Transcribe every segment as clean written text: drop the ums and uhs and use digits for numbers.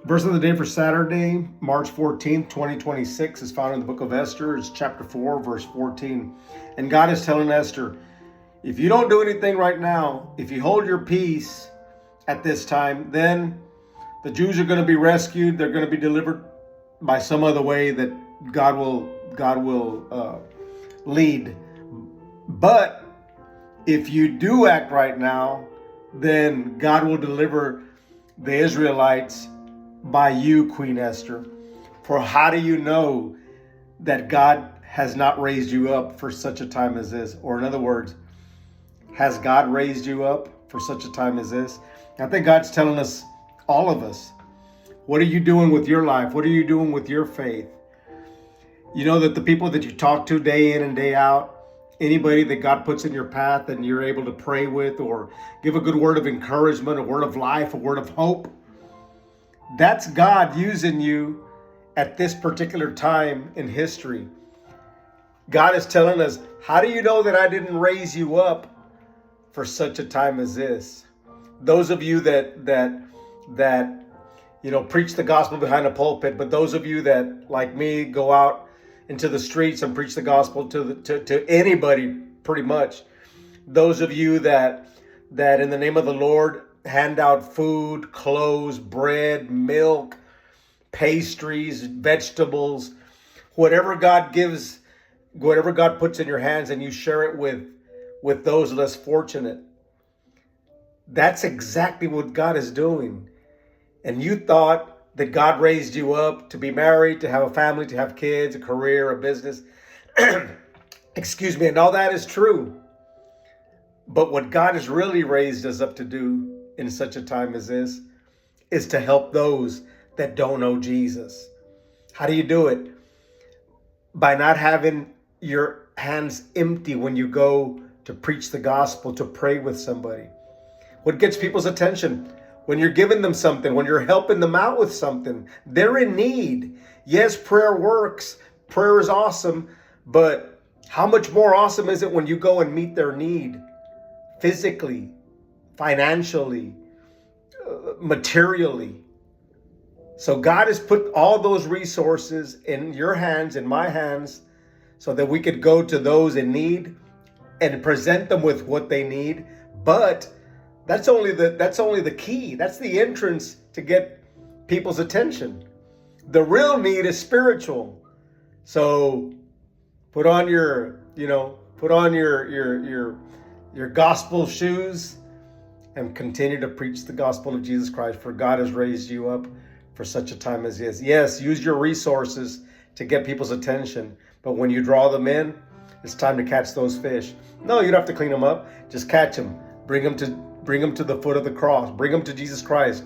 Verse of the day for Saturday, March 14th, 2026 is found in the book of Esther. It's chapter 4, verse 14. And God is telling Esther, if you don't do anything right now, if you hold your peace at this time, then the Jews are going to be rescued. They're going to be delivered by some other way that God will lead. But if you do act right now, then God will deliver the Israelites by you, Queen Esther. For how do you know that God has not raised you up for such a time as this? Or in other words, has God raised you up for such a time as this? I think God's telling us, all of us, what are you doing with your life? What are you doing with your faith? You know that the people that you talk to day in and day out, anybody that God puts in your path and you're able to pray with or give a good word of encouragement, a word of life, a word of hope, that's God using you at this particular time in history. God is telling us, how do you know that I didn't raise you up for such a time as this? Those of you that preach the gospel behind a pulpit, but those of you that, like me, go out into the streets and preach the gospel to anybody, pretty much. Those of you that in the name of the Lord hand out food, clothes, bread, milk, pastries, vegetables, whatever God gives, whatever God puts in your hands, and you share it with those less fortunate. That's exactly what God is doing. And you thought that God raised you up to be married, to have a family, to have kids, a career, a business. Excuse me, and all that is true. But what God has really raised us up to do in such a time as this is to help those that don't know Jesus. How do you do it? By not having your hands empty when you go to preach the gospel, to pray with somebody. What gets people's attention? When you're giving them something, when you're helping them out with something, they're in need. Yes, prayer works. Prayer is awesome. But how much more awesome is it when you go and meet their need physically, financially, materially? So God has put all those resources in your hands, in my hands, so that we could go to those in need and present them with what they need. But that's only the key. That's the entrance to get people's attention. The real need is spiritual. So put on your gospel shoes and continue to preach the gospel of Jesus Christ, for God has raised you up for such a time as this. Yes, use your resources to get people's attention, but when you draw them in, it's time to catch those fish. No, you don't have to clean them up. Just catch them. Bring them to the foot of the cross. Bring them to Jesus Christ.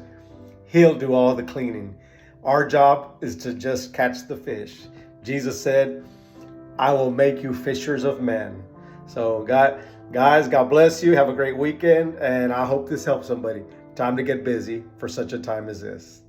He'll do all the cleaning. Our job is to just catch the fish. Jesus said, I will make you fishers of men. So guys, God bless you. Have a great weekend. And I hope this helps somebody. Time to get busy for such a time as this.